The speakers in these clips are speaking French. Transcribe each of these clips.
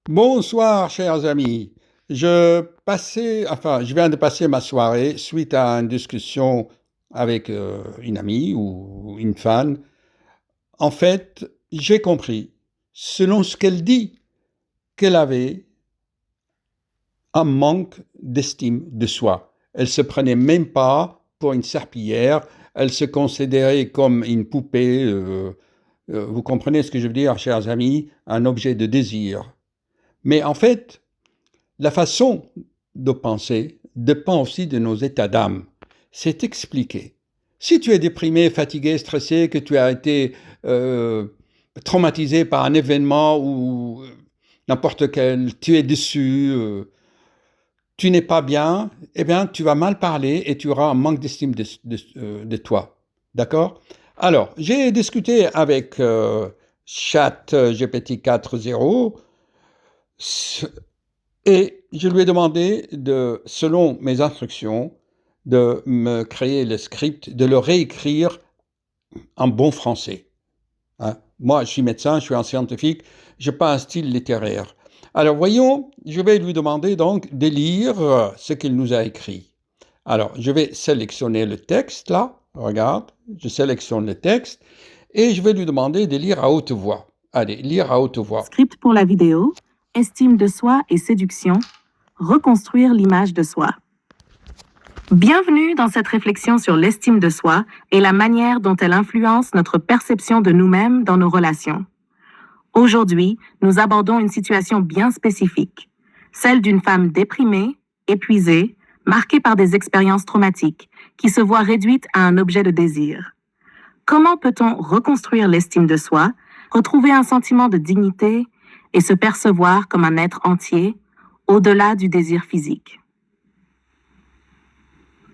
Bonsoir, chers amis. Je viens de passer ma soirée suite à une discussion avec une amie ou une fan. En fait, j'ai compris, selon ce qu'elle dit, qu'elle avait un manque d'estime de soi. Elle se prenait même pas pour une serpillière. Elle se considérait comme une poupée. Vous comprenez ce que je veux dire, chers amis? Un objet de désir. Mais en fait, la façon de penser dépend aussi de nos états d'âme. C'est expliqué. Si tu es déprimé, fatigué, stressé, que tu as été euh, traumatisé par un événement ou n'importe quel, tu es déçu, tu n'es pas bien, eh bien, tu vas mal parler et tu auras un manque d'estime de toi. D'accord? Alors, j'ai discuté avec Chat GPT 4.0 et je lui ai demandé, selon mes instructions, de me créer le script, de le réécrire en bon français. Hein. Moi, je suis médecin, je suis un scientifique, je n'ai pas un style littéraire. Alors, voyons, je vais lui demander donc de lire ce qu'il nous a écrit. Alors, je vais sélectionner le texte, là, regarde, je sélectionne le texte, et je vais lui demander de lire à haute voix. Allez, lire à haute voix. Script pour la vidéo, estime de soi et séduction, reconstruire l'image de soi. Bienvenue dans cette réflexion sur l'estime de soi et la manière dont elle influence notre perception de nous-mêmes dans nos relations. Aujourd'hui, nous abordons une situation bien spécifique, celle d'une femme déprimée, épuisée, marquée par des expériences traumatiques, qui se voit réduite à un objet de désir. Comment peut-on reconstruire l'estime de soi, retrouver un sentiment de dignité et se percevoir comme un être entier, au-delà du désir physique?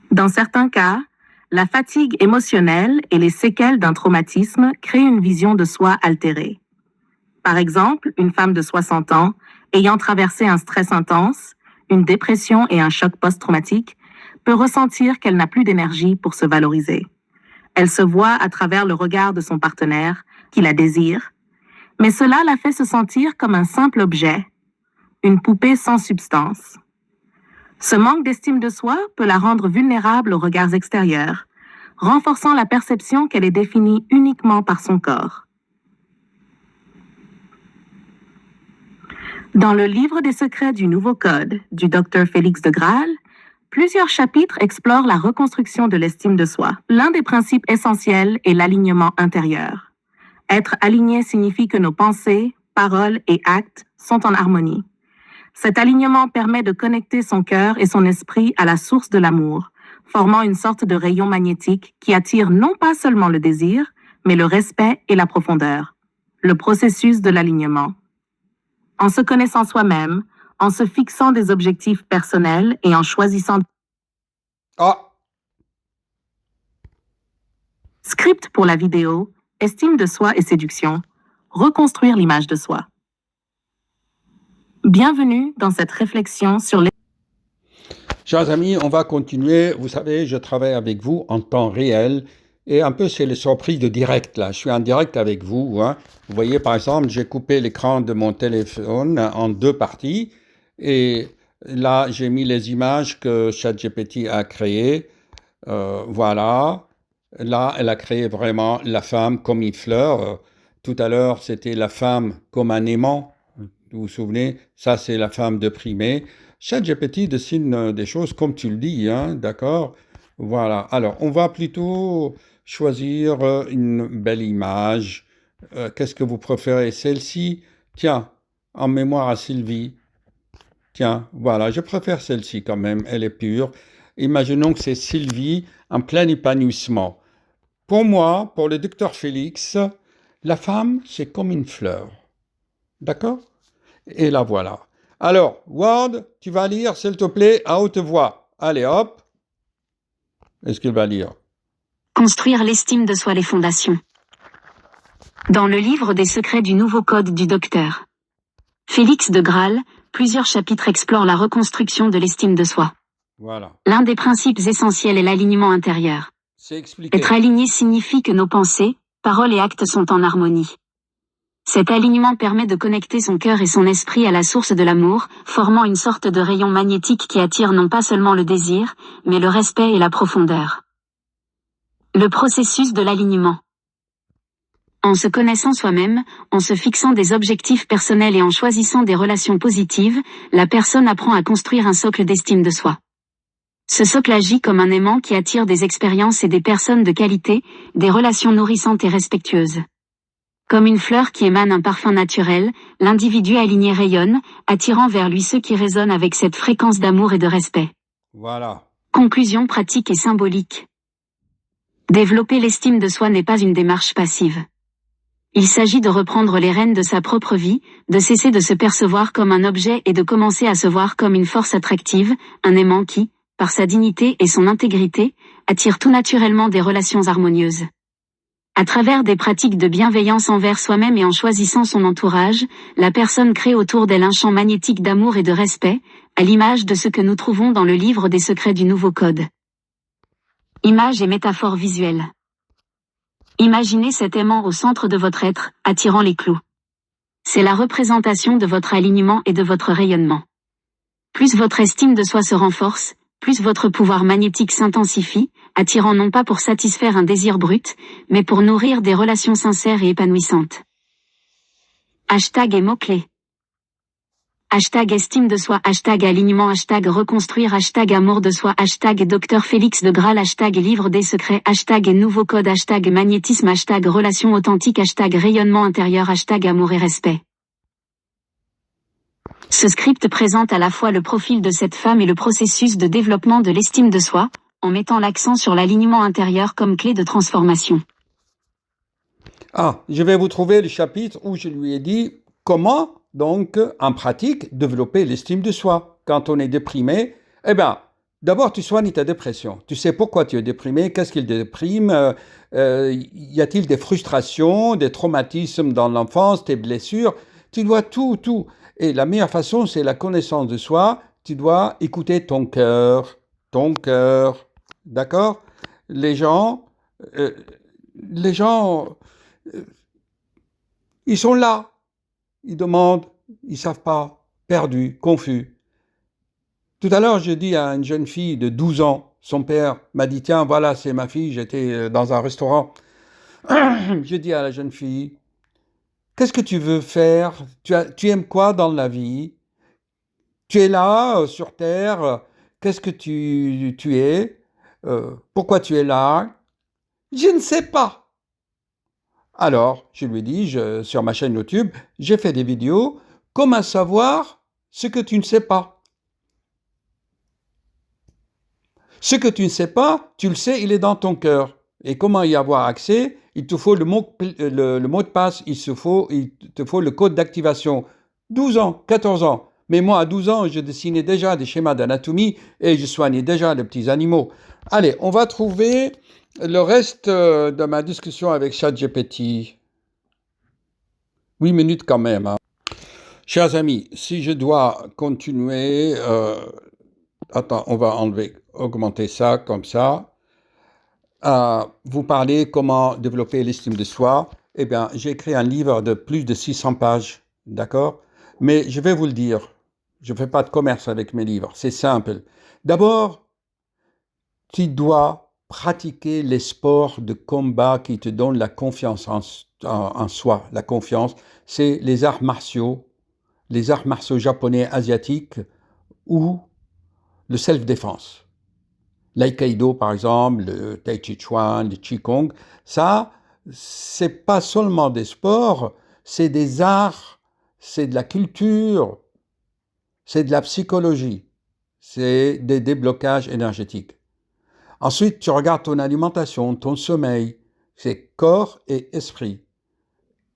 Dans certains cas, la fatigue émotionnelle et les séquelles d'un traumatisme créent une vision de soi altérée. Par exemple, une femme de 60 ans, ayant traversé un stress intense, une dépression et un choc post-traumatique, peut ressentir qu'elle n'a plus d'énergie pour se valoriser. Elle se voit à travers le regard de son partenaire, qui la désire, mais cela la fait se sentir comme un simple objet, une poupée sans substance. Ce manque d'estime de soi peut la rendre vulnérable aux regards extérieurs, renforçant la perception qu'elle est définie uniquement par son corps. Dans le livre des secrets du Nouveau Code du Dr Félix de Graal, plusieurs chapitres explorent la reconstruction de l'estime de soi. L'un des principes essentiels est l'alignement intérieur. Être aligné signifie que nos pensées, paroles et actes sont en harmonie. Cet alignement permet de connecter son cœur et son esprit à la source de l'amour, formant une sorte de rayon magnétique qui attire non pas seulement le désir, mais le respect et la profondeur. Le processus de l'alignement. En se connaissant soi-même, en se fixant des objectifs personnels et en choisissant... Ah, Script pour la vidéo, estime de soi et séduction, reconstruire l'image de soi. Bienvenue dans cette réflexion sur les... chers amis, on va continuer. Vous savez, je travaille avec vous en temps réel et un peu c'est les surprises de direct là. Je suis en direct avec vous. Hein. Vous voyez, par exemple, j'ai coupé l'écran de mon téléphone en deux parties et là, j'ai mis les images que ChatGPT a créées. Voilà. Là, elle a créé vraiment la femme comme une fleur. Tout à l'heure, c'était la femme comme un aimant. Vous vous souvenez? Ça, c'est la femme déprimée. ChatGPT dessine des choses comme tu le dis, hein, d'accord? Voilà. Alors, on va plutôt choisir une belle image. Qu'est-ce que vous préférez? Celle-ci? Tiens, en mémoire à Sylvie. Tiens, voilà, je préfère celle-ci quand même. Elle est pure. Imaginons que c'est Sylvie en plein épanouissement. Pour moi, pour le docteur Félix, la femme, c'est comme une fleur. D'accord? Et la voilà. Alors, Ward, tu vas lire, s'il te plaît, à haute voix. Allez, hop. Est-ce qu'il va lire? Construire l'estime de soi, les fondations. Dans le livre des secrets du Nouveau Code du Dr Félix de Graal, plusieurs chapitres explorent la reconstruction de l'estime de soi. Voilà. L'un des principes essentiels est l'alignement intérieur. C'est expliqué. Être aligné signifie que nos pensées, paroles et actes sont en harmonie. Cet alignement permet de connecter son cœur et son esprit à la source de l'amour, formant une sorte de rayon magnétique qui attire non pas seulement le désir, mais le respect et la profondeur. Le processus de l'alignement. En se connaissant soi-même, en se fixant des objectifs personnels et en choisissant des relations positives, la personne apprend à construire un socle d'estime de soi. Ce socle agit comme un aimant qui attire des expériences et des personnes de qualité, des relations nourrissantes et respectueuses. Comme une fleur qui émane un parfum naturel, l'individu aligné rayonne, attirant vers lui ceux qui résonnent avec cette fréquence d'amour et de respect. Voilà. Conclusion pratique et symbolique. Développer l'estime de soi n'est pas une démarche passive. Il s'agit de reprendre les rênes de sa propre vie, de cesser de se percevoir comme un objet et de commencer à se voir comme une force attractive, un aimant qui, par sa dignité et son intégrité, attire tout naturellement des relations harmonieuses. À travers des pratiques de bienveillance envers soi-même et en choisissant son entourage, la personne crée autour d'elle un champ magnétique d'amour et de respect, à l'image de ce que nous trouvons dans le livre des secrets du Nouveau Code. Images et métaphores visuelles. Imaginez cet aimant au centre de votre être, attirant les clous. C'est la représentation de votre alignement et de votre rayonnement. Plus votre estime de soi se renforce, plus votre pouvoir magnétique s'intensifie, attirant non pas pour satisfaire un désir brut, mais pour nourrir des relations sincères et épanouissantes. Hashtag et mots-clés. Hashtag estime de soi, hashtag alignement, hashtag reconstruire, hashtag amour de soi, hashtag Dr Félix de Graal, hashtag livre des secrets, hashtag nouveau code, hashtag magnétisme, hashtag relation authentique, hashtag rayonnement intérieur, hashtag amour et respect. Ce script présente à la fois le profil de cette femme et le processus de développement de l'estime de soi, en mettant l'accent sur l'alignement intérieur comme clé de transformation. Ah, je vais vous trouver le chapitre où je lui ai dit comment, donc, en pratique, développer l'estime de soi. Quand on est déprimé, eh bien, d'abord, tu soignes ta dépression. Tu sais pourquoi tu es déprimé, qu'est-ce qui te déprime, y a-t-il des frustrations, des traumatismes dans l'enfance, des blessures? Tu dois tout. Et la meilleure façon, c'est la connaissance de soi. Tu dois écouter ton cœur. D'accord? Les gens, ils sont là. Ils demandent, ils ne savent pas, perdus, confus. Tout à l'heure, je dis à une jeune fille de 12 ans, son père m'a dit, tiens, voilà, c'est ma fille, j'étais dans un restaurant. Je dis à la jeune fille, qu'est-ce que tu veux faire? Tu aimes quoi dans la vie? Tu es là, sur Terre, qu'est-ce que tu es? Pourquoi tu es là? Je ne sais pas. Alors, je lui dis, sur ma chaîne YouTube, j'ai fait des vidéos, comment savoir ce que tu ne sais pas. Ce que tu ne sais pas, tu le sais, il est dans ton cœur. Et comment y avoir accès? Il te faut le mot de passe, il te faut le code d'activation. 12 ans, 14 ans. Mais moi, à 12 ans, je dessinais déjà des schémas d'anatomie et je soignais déjà les petits animaux. Allez, on va trouver le reste de ma discussion avec ChatGPT. 8 minutes quand même. Hein. Chers amis, si je dois continuer... attends, on va augmenter ça comme ça. Vous parlez comment développer l'estime de soi. Eh bien, j'ai écrit un livre de plus de 600 pages, d'accord? Mais je vais vous le dire, je ne fais pas de commerce avec mes livres, c'est simple. D'abord, tu dois pratiquer les sports de combat qui te donnent la confiance en soi. La confiance, c'est les arts martiaux japonais, asiatiques ou le self-défense. L'aïkido, par exemple, le tai chi chuan, le qigong, ça, c'est pas seulement des sports, c'est des arts, c'est de la culture, c'est de la psychologie, c'est des déblocages énergétiques. Ensuite, tu regardes ton alimentation, ton sommeil, c'est corps et esprit.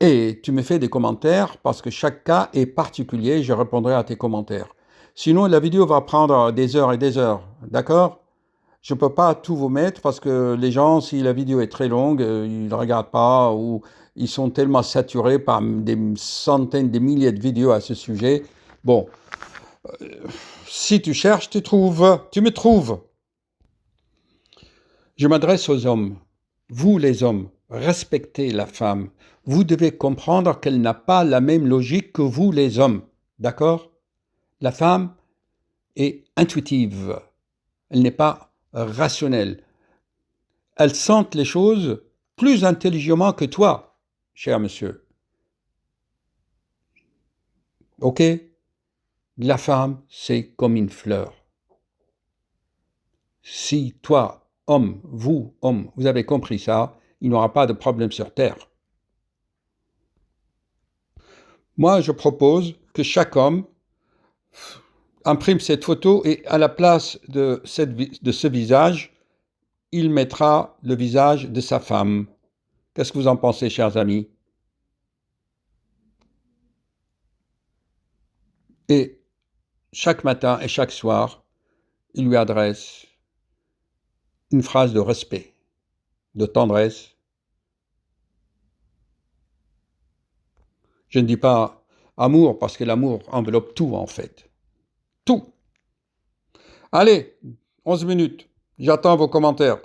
Et tu me fais des commentaires parce que chaque cas est particulier, je répondrai à tes commentaires. Sinon, la vidéo va prendre des heures et des heures, d'accord? Je ne peux pas tout vous mettre parce que les gens, si la vidéo est très longue, ils ne regardent pas ou ils sont tellement saturés par des centaines, des milliers de vidéos à ce sujet. Bon, si tu cherches, tu me trouves. Je m'adresse aux hommes, vous les hommes, respecter la femme. Vous devez comprendre qu'elle n'a pas la même logique que vous, les hommes. D'accord? La femme est intuitive. Elle n'est pas rationnelle. Elle sent les choses plus intelligemment que toi, cher monsieur. Ok? La femme, c'est comme une fleur. Si toi, homme, vous avez compris ça, il n'y aura pas de problème sur Terre. Moi, je propose que chaque homme imprime cette photo et à la place de ce visage, il mettra le visage de sa femme. Qu'est-ce que vous en pensez, chers amis? Et chaque matin et chaque soir, il lui adresse une phrase de respect, de tendresse. Je ne dis pas amour parce que l'amour enveloppe tout en fait. Tout. Allez, 11 minutes. J'attends vos commentaires.